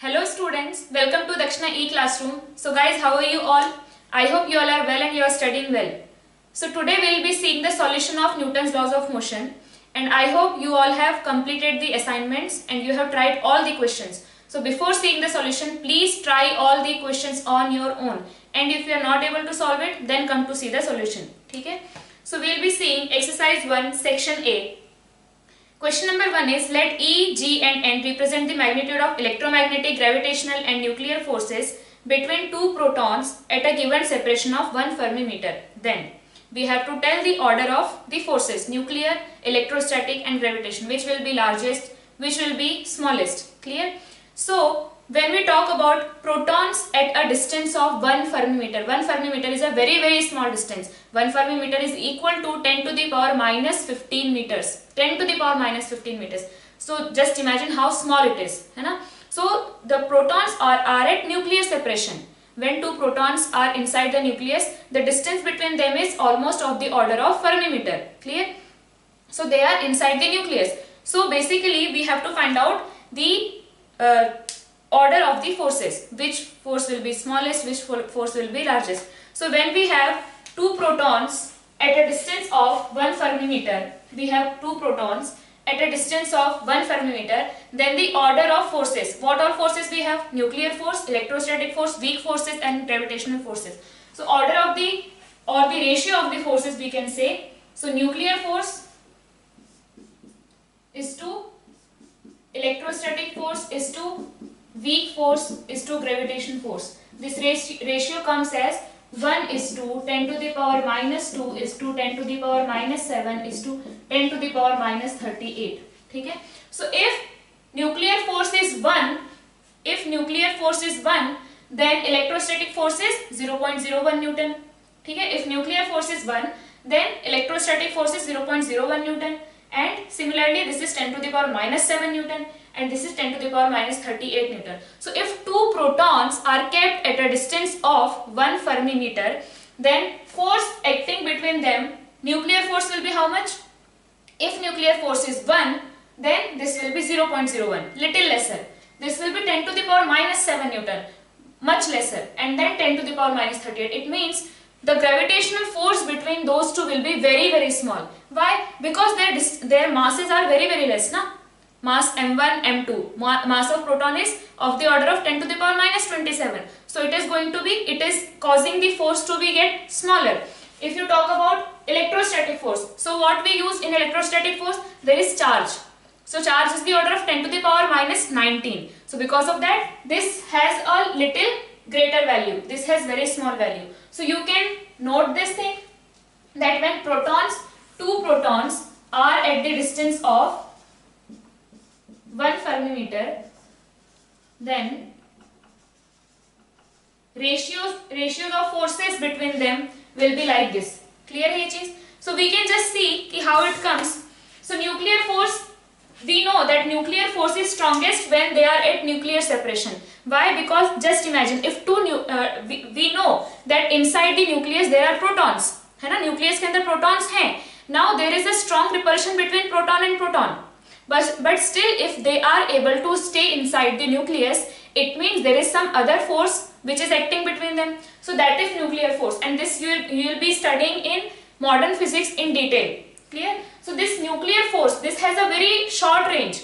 Hello students, welcome to Dakshina E-Classroom. So guys, how are you all? I hope you all are well and you are studying well. So today we will be seeing the solution of Newton's laws of motion, and I hope you all have completed the assignments and you have tried all the questions. So before seeing the solution, please try all the questions on your own, and if you are not able to solve it, then come to see the solution. Okay? So we will be seeing exercise 1 section A. Question number 1 is, let E, G and N represent the magnitude of electromagnetic, gravitational and nuclear forces between two protons at a given separation of 1 Fermi meter. Then we have to tell the order of the forces, nuclear, electrostatic and gravitation, which will be largest, which will be smallest. Clear? So when we talk about protons at a distance of 1 Fermi meter, 1 Fermi meter is a very small distance. 1 Fermi meter is equal to 10 to the power minus 15 meters. 10 to the power minus 15 meters. So just imagine how small it is. So the protons are at nuclear separation. When two protons are inside the nucleus, the distance between them is almost of the order of Fermi meter. Clear? So they are inside the nucleus. So basically we have to find out the order of the forces, which force will be smallest, which force will be largest. So when we have two protons at a distance of 1 Fermi meter, we have two protons at a distance of 1 Fermi meter, then the order of forces, what all forces we have? Nuclear force, electrostatic force, weak forces and gravitational forces. So order of the, or the ratio of the forces we can say, so nuclear force is to electrostatic force is to weak force is to gravitation force. This ratio comes as 1 is to 10 to the power minus 2 is to 10 to the power minus 7 is to 10 to the power minus 38. Okay? So if nuclear force is 1, then electrostatic force is 0.01 Newton. Okay? If nuclear force is 1, then electrostatic force is 0.01 Newton. And similarly, this is 10 to the power minus 7 Newton and this is 10 to the power minus 38 Newton. So if two protons are kept at a distance of 1 Fermi meter, then force acting between them, nuclear force will be how much? If nuclear force is 1, then this will be 0.01, little lesser. This will be 10 to the power minus 7 Newton, much lesser, and then 10 to the power minus 38. It means the gravitational force between those two will be very small. Why? Because their masses are very less. Mass m1, m2. Mass of proton is of the order of 10 to the power minus 27. So it is causing the force to be get smaller. If you talk about electrostatic force, so what we use in electrostatic force? There is charge. So charge is the order of 10 to the power minus 19. So because of that, this has a little greater value. This has very small value. So you can note this thing, that when two protons are at the distance of 1 Fermi meter, then ratios of forces between them will be like this. Clear hai cheez? So we can just see how it comes. So nuclear force, we know that nuclear force is strongest when they are at nuclear separation. Why? Because just imagine, if we know that inside the nucleus there are protons, है ना? Nucleus के अंदर protons हैं. Now there is a strong repulsion between proton and proton. But still, if they are able to stay inside the nucleus, it means there is some other force which is acting between them. So that is nuclear force, and this you will be studying in modern physics in detail. Clear? So this nuclear force, this has a very short range.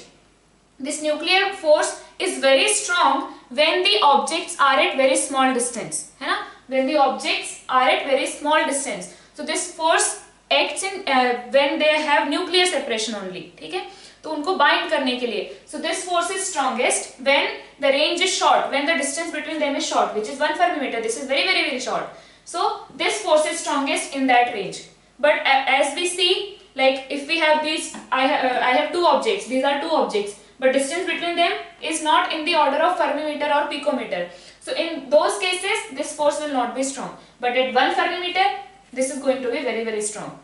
This nuclear force is very strong when the objects are at very small distance. है ना? When the objects are at very small distance. So this force acts in when they have nuclear separation only. ठीक है? तो उनको bind करने के लिए. So this force is strongest when the range is short, when the distance between them is short, which is 1 Fermi meter. This is very short. So this force is strongest in that range. But as we see, like if we have these, I have two objects. These are two objects, but distance between them is not in the order of Fermi meter or picometer. So in those cases, this force will not be strong. But at 1 Fermi meter, this is going to be very strong.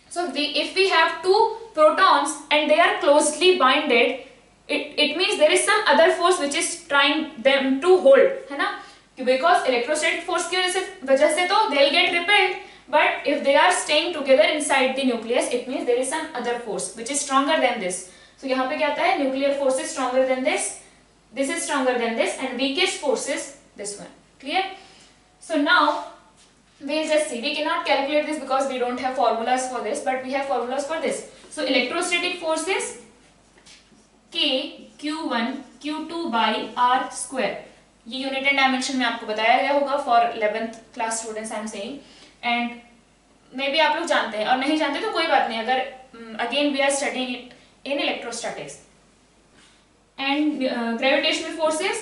So if we have two protons and they are closely binded, it means there is some other force which is trying them to hold, है ना? Because electrostatic force की वजह से तो they'll get repelled, but if they are staying together inside the nucleus, it means there is some other force which is stronger than this. So यहाँ पे क्या आता है? Nuclear force is stronger than this. this is stronger than this, and weakest force is this one. Clear? So now we'll just see. We cannot calculate this because we don't have formulas for this, but we have formulas for this. So electrostatic force is K Q1 Q2 by R square. ये unit and dimension में आपको बताया गया होगा for 11th class students I am saying, and may be आप लोग जानते हैं, और नहीं जानते तो कोई बात नहीं, अगर again we are studying it in electrostatics. And gravitational force is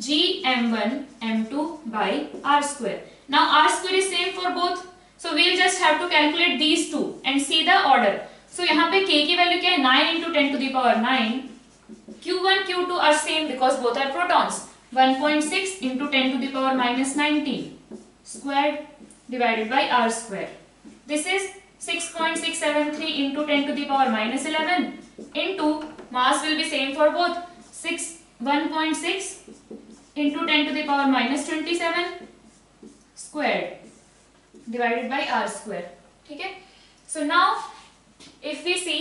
Gm1 m2 by R square. Now R square is same for both, so we'll just have to calculate these two and see the order. So यहाँ पे K की value क्या है, 9 into 10 to the power 9. Q1 Q2 are same because both are protons. 1.6 into 10 to the power minus 19 squared divided by R square. This is 6.673 into 10 to the power minus 11 into mass will be same for both. 1.6 into 10 to the power minus 27 squared divided by R square. Okay. So now if we see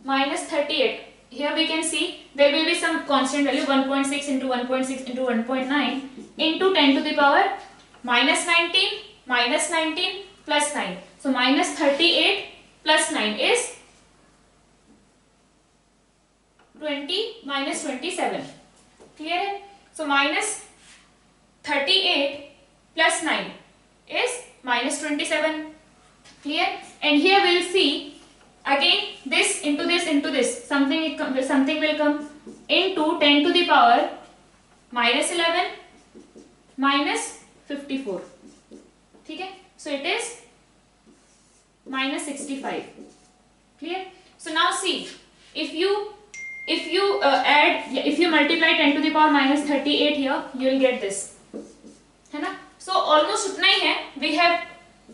minus 38, here we can see there will be some constant value 1.6 into 1.6 into 1.9 into 10 to the power minus 19 plus 9. So minus 38 plus 9 is 20 minus 27. Clear है? So minus 38 plus 9 is minus 27. Clear? And here we will see again this into this something will come into 10 to the power minus 11 minus 54. ठीक है? So it is minus 65. Clear? So now see, if you multiply 10 to the power minus 38 here, you will get this, है ना? So almost उतना ही है. We have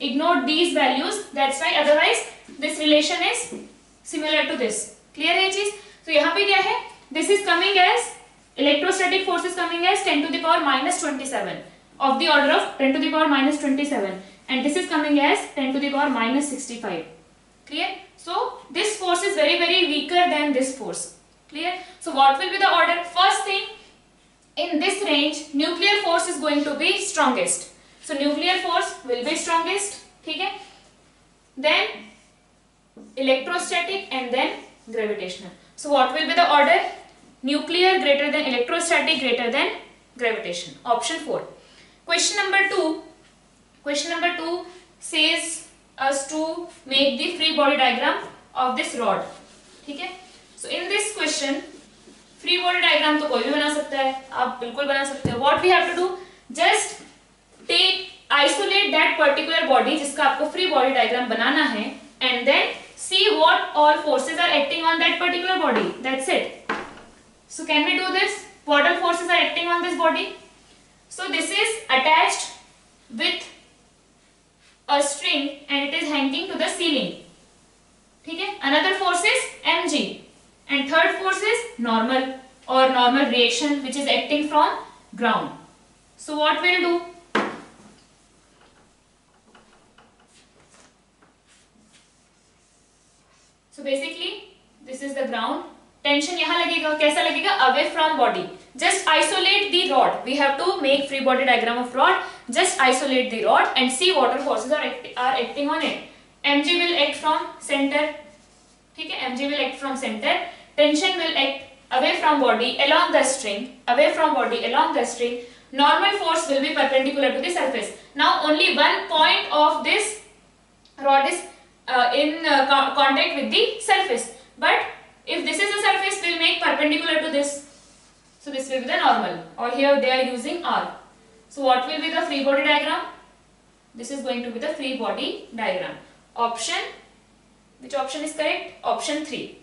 ignored these values. That's why otherwise this relation is similar to this. Clear है चीज? So यहाँ पे क्या है? This is coming as electrostatic force is coming as 10 to the power minus 27 of the order of 10 to the power minus 27, and this is coming as 10 to the power minus 65. Clear? So this force is very weaker than this force. Clear? So what will be the order? First thing, in this range nuclear force is going to be strongest. So nuclear force will be strongest. ठीक है? Then electrostatic and then gravitational. So what will be the order? Nuclear greater than electrostatic greater than gravitation. Option 4. Question number 2. Question number 2 says us to make the free body diagram of this rod. ठीक है? So in this question free body diagram तो कोई भी बना सकता है, आप बिल्कुल बना सकते हो. What we have to do? Just isolate that particular body जिसका आपको free body diagram बनाना है, and then see what all forces are acting on that particular body. That's it. So can we do this? What all forces are acting on this body? So this is attached with a string and it is hanging to the ceiling. ठीक है? Another force is mg, and third force is normal or normal reaction which is acting from ground. So what we'll do? So basically this is the ground. Tension यहाँ लगेगा, कैसा लगेगा? Away from body. Just isolate the rod. We have to make free body diagram of rod. Just isolate the rod and see what forces are acting on it. Mg will act from center. ठीक है? Mg will act from center. Tension will act away from body along the string. Away from body along the string. Normal force will be perpendicular to the surface. Now only one point of this rod is in contact with the surface. But if this is the surface, we will make perpendicular to this. So this will be the normal. Or here they are using R. So what will be the free body diagram? This is going to be the free body diagram. Option, which option is correct? Option 3.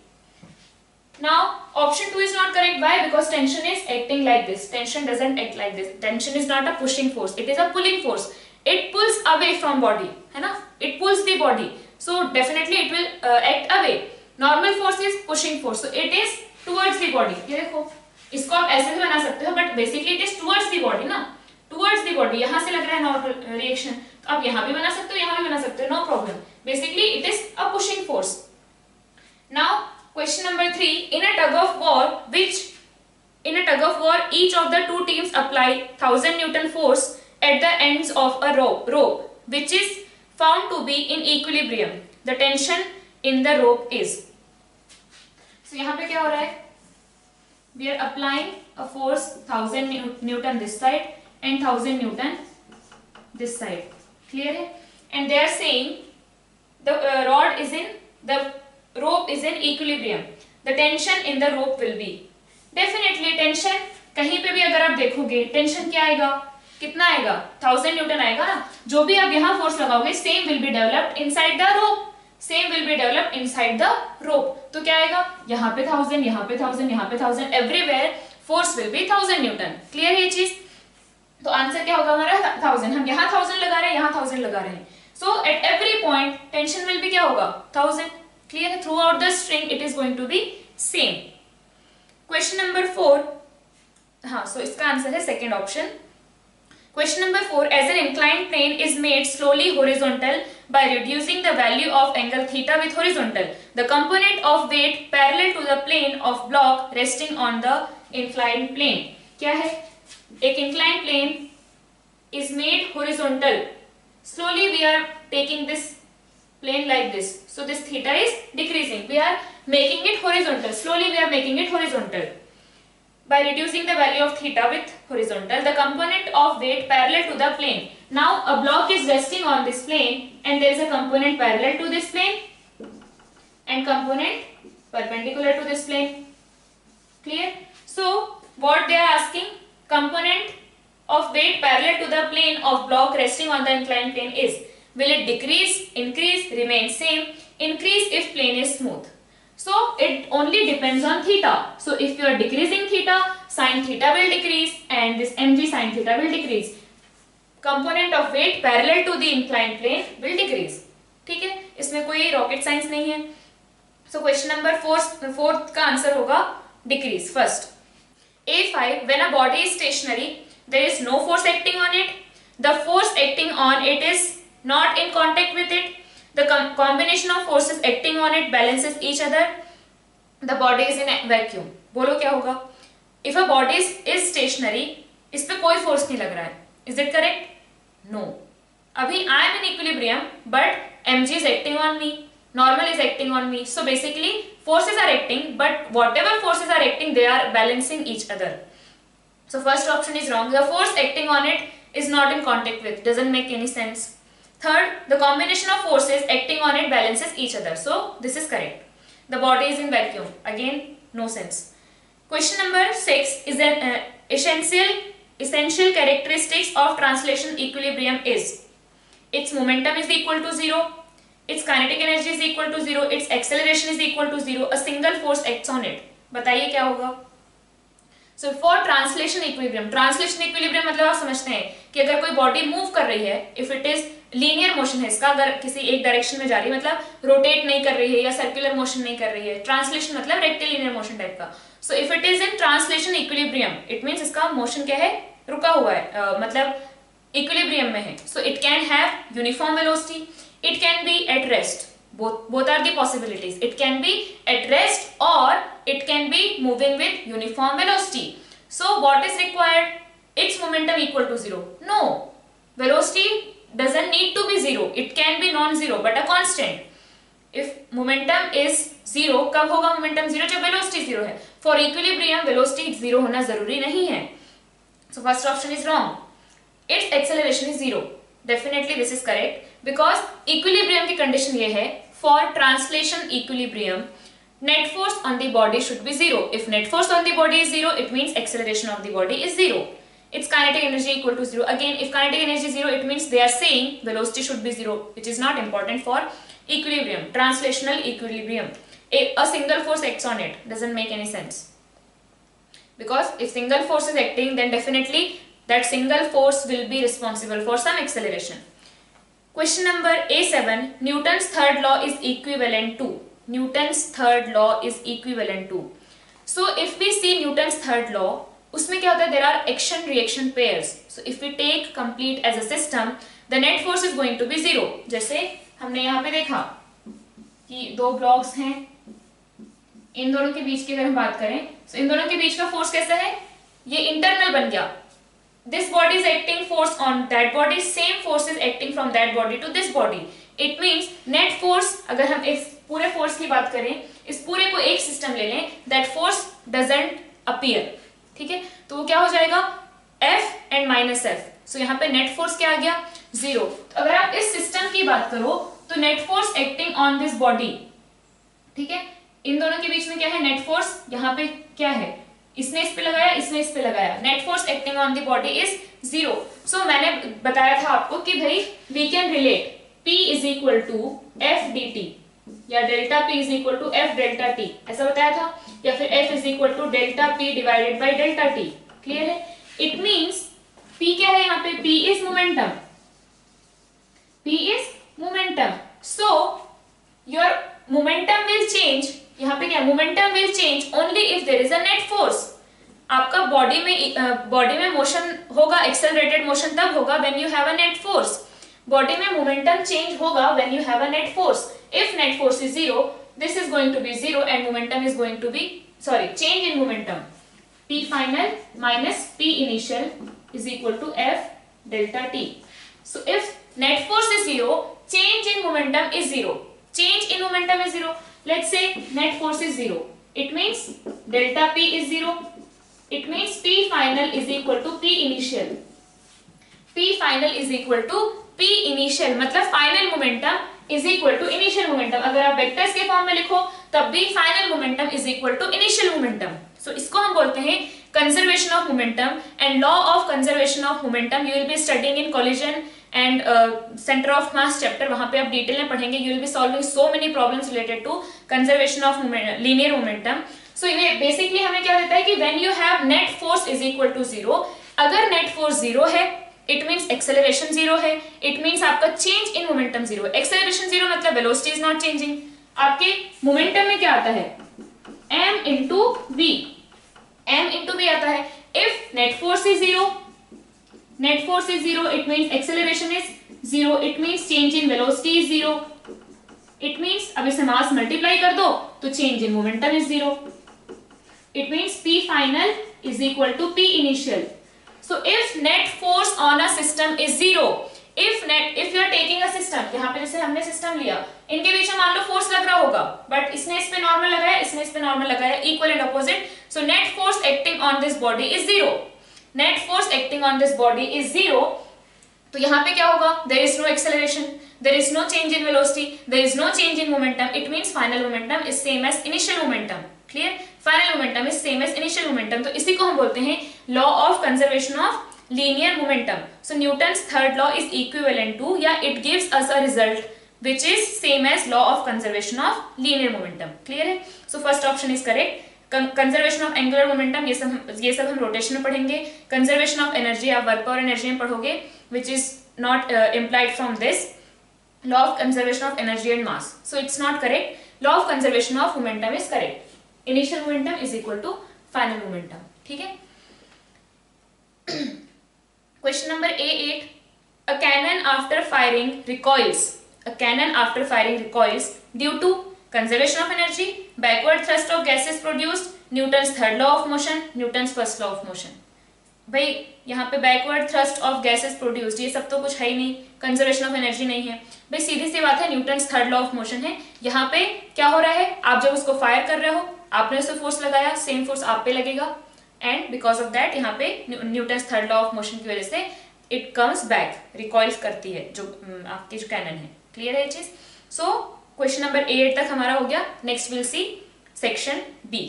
Now option 2 is not correct. Why? Because tension is acting like this. Tension doesn't act like this. Tension is not a pushing force. It is a pulling force. It pulls away from body. है ना? It pulls the body. So definitely it will act away. Normal force is pushing force. So it is towards the body. ये देखो, इसको आप ऐसे भी बना सकते हो, but basically it is towards the body ना. Towards the body. यहाँ से लग रहा है normal reaction. तो आप यहाँ भी बना सकते हो, यहाँ भी बना सकते हो. No problem. Basically it is a pushing force. Now question number 3. In a tug of war, which In a tug of war, each of the two teams apply 1000 Newton force at the ends of a rope which is found to be in equilibrium. The tension in the rope is. So यहाँ पे क्या हो रहा है? We are applying a force 1000 Newton this side and 1000 Newton this side. Clear है? And they are saying the rope is in equilibrium. The tension in the rope will be. Definitely tension कहीं पे भी अगर आप देखोगे tension क्या आएगा, कितना आएगा, 1000 न्यूटन आएगा ना. जो भी आप यहाँ फोर्स लगाओगे same will be developed inside the rope, same will be developed inside the rope. तो क्या आएगा, यहाँ पे 1000, यहाँ पे 1000, यहाँ पे 1000, everywhere force will be 1000 Newton. Clear है ये चीज? तो आंसर क्या होगा हमारा 1000. हम यहाँ 1000 लगा रहे हैं, यहाँ 1000 लगा रहे हैं. So at every point tension will be क्या होगा 1000. क्लियर है? Throughout the string it is going to be same. Question number 4. हाँ, सो इसका आंसर है second option. Question number 4. As an inclined plane is made slowly horizontal by reducing the value of angle theta with horizontal, the component of weight parallel to the plane of block resting on the inclined plane. क्या है? एक inclined plane is made horizontal. Slowly we are taking this plane like this. So this theta is decreasing. We are making it horizontal. Slowly we are making it horizontal. By reducing the value of theta with horizontal, the component of weight parallel to the plane. Now a block is resting on this plane and there is a component parallel to this plane and component perpendicular to this plane. Clear? So what they are asking, component of weight parallel to the plane of block resting on the inclined plane is, will it decrease, increase, remain same? Increase if plane is smooth. So it only depends on theta. So if you are decreasing theta, sin theta will decrease and this mg sin theta will decrease. Component of weight parallel to the inclined plane will decrease. ठीक है? इसमें कोई rocket science नहीं है. So question number 4 का answer होगा decrease first. A5. When a body is stationary, there is no force acting on it. The force acting on it is not in contact with it. The combination of forces acting on it balances each other. The body is in a vacuum. बोलो क्या होगा? If a body is stationary, इस पे कोई force नहीं लग रहा है. Is it correct? No. अभी I am in equilibrium, but mg is acting on me. Normal is acting on me. So basically, forces are acting, but whatever forces are acting, they are balancing each other. So first option is wrong. The force acting on it is not in contact with. Doesn't make any sense. Third, the combination of forces acting on it balances each other. So this is correct. The body is in vacuum. Again, no sense. Question number 6 is an essential characteristics of translation equilibrium is, its momentum is equal to 0, its kinetic energy is equal to 0, its acceleration is equal to 0, a single force acts on it. बताइए क्या होगा? So for translation equilibrium मतलब आप समझते हैं कि अगर कोई बॉडी मूव कर रही है, if it is linear motion है इसका, अगर किसी एक डायरेक्शन में जा रही है मतलब रोटेट नहीं कर रही है या सर्कुलर मोशन नहीं कर रही है. ट्रांसलेशन मतलब रेक्टिलिनियर मोशन टाइप का. So if it is in translation equilibrium, it means इसका मोशन क्या है, रुका हुआ है, मतलब इक्विलिब्रियम में है. So it can have uniform velocity, it can be at rest. both are the possibilities. It can be at rest or it can be moving with uniform velocity. So what is required? Its momentum equal to 0. No, velocity doesn't need to be 0. It can be non-zero but a constant. If momentum is 0, कब होगा momentum 0? जब velocity 0 है. For equilibrium velocity 0 होना जरूरी नहीं है. So first option is wrong. Its acceleration is 0. Definitely this is correct because equilibrium की condition ये है, for translation equilibrium net force on the body should be 0. If net force on the body is 0, it means acceleration of the body is 0. Its kinetic energy equal to 0. Again, if kinetic energy is 0, it means they are saying velocity should be 0, which is not important for equilibrium, translational equilibrium. A single force acts on it. Doesn't make any sense. Because if single force is acting, then definitely that single force will be responsible for some acceleration. Question number A7. Newton's third law is equivalent to. Newton's third law is equivalent to. So if we see Newton's third law, उसमें क्या होता है? There are action reaction pairs. So if we take complete as a system, the net force is going to be 0. जैसे हमने यहाँ पे देखा कि दो ब्लॉक्स हैं, इन दोनों के बीच की अगर हम बात करें, तो इन दोनों के बीच का फोर्स कैसा है, ये इंटरनल बन गया. This body is acting force on that body, same force is acting from that body to this body. It means net force, अगर हम इस पूरे फोर्स की बात करें, इस पूरे को एक सिस्टम ले लें, that force doesn't appear. ठीक है, तो वो क्या हो जाएगा, F and minus F. So यहाँ पे नेट फोर्स क्या आ गया, 0. तो अगर आप इस सिस्टम की बात करो तो net force acting on this body, ठीक है, इन दोनों के बीच में क्या है, नेट फोर्स. यहाँ पे क्या है, इसने इस पे लगाया, इसने इस पे लगाया, net force acting on the body is 0. So मैंने बताया था आपको कि भाई we can relate P is equal to F dt या delta P is equal to F delta T, ऐसा बताया था, या फिर F is equal to delta P divided by delta T. Clear है. इट मींस P क्या है यहाँ पे, P is momentum, P is momentum. So your momentum will change, यहाँ पे क्या, momentum will change only if there is a net force. आपका body में मोशन होगा, एक्सेलरेटेड मोशन तब होगा when you have a net force. Body में momentum change होगा when you have a net force. If net force is 0, this is going to be 0 and momentum is going to be, sorry, change in momentum, P final minus P initial is equal to F delta T. So if net force is 0, change in momentum is 0. Change in momentum is 0. Let's say net force is 0. It means delta P is 0. It means P final is equal to P initial. P final is equal to P initial. मतलब final momentum is equal to initial momentum. अगर आप vectors के form में लिखो तब भी final momentum is equal to initial momentum. So इसको हम बोलते हैं conservation of momentum and law of conservation of momentum. You will be studying in collision and center of mass chapter. वहाँ पे आप डिटेल में पढ़ेंगे. You will be solving so many problems related to conservation of linear momentum. So ये basically हमें क्या देता है कि when you have net force is equal to 0, अगर net force 0 है, it means acceleration 0 है, it means आपका change in momentum 0. acceleration 0 मतलब velocity is not changing. आपके momentum में क्या आता है, m into v, m into v आता है. if net force is 0, net force is 0, it means acceleration is 0, it means change in velocity is 0, it means अब इसे mass multiply कर दो तो change in momentum is 0. it means P final is equal to P initial. So if net force on a system is 0, if you are taking a system, यहाँ पे जैसे हमने system लिया, इनके बीच में मान लो फोर्स लग रहा होगा, बट इसने इस पे नॉर्मल लगाया, इसने इस पे नॉर्मल लगाया, equal and opposite. So net force acting on this body is 0. Net force acting on this body is 0. तो यहाँ पे क्या होगा, there is no acceleration, there is no change in velocity, there is no change in momentum. It means final momentum is same as initial momentum. Clear, final momentum is same as initial momentum. तो इसी को हम बोलते हैं law of conservation of linear momentum. So Newton's third law is equivalent to, या it gives us a result which is same as law of conservation of linear momentum. Clear है? So first option is correct. Conservation of angular momentum, ये सब हम rotation में पढ़ेंगे. Conservation of energy आप work power energy में पढ़ोगे, which is not implied from this. Law of conservation of energy and mass. So it's not correct. Law of conservation of momentum is correct. Initial momentum is equal to final momentum. ठीक है? Question number A8. A cannon after firing recoils. A cannon after firing recoils due to conservation of energy, backward thrust of gases produced, Newton's third law of motion, Newton's first law of motion. भाई यहाँ पे backward thrust of gases produced, ये सब तो कुछ है ही नहीं, conservation of energy नहीं है. भाई सीधी सी बात है, Newton's third law of motion है. यहाँ पे क्या हो रहा है, आप जब उसको फायर कर रहे हो, आपने उसे फोर्स लगाया, सेम फोर्स आप पे लगेगा. एंड बिकॉज ऑफ दैट यहाँ पे Newton's third law of motion की वजह से इट कम्स बैक, रिकॉइल्स करती है जो आपकी जो कैनन है. क्लियर है ये चीज. सो क्वेश्चन नंबर 8 तक हमारा हो गया. Next will see section B.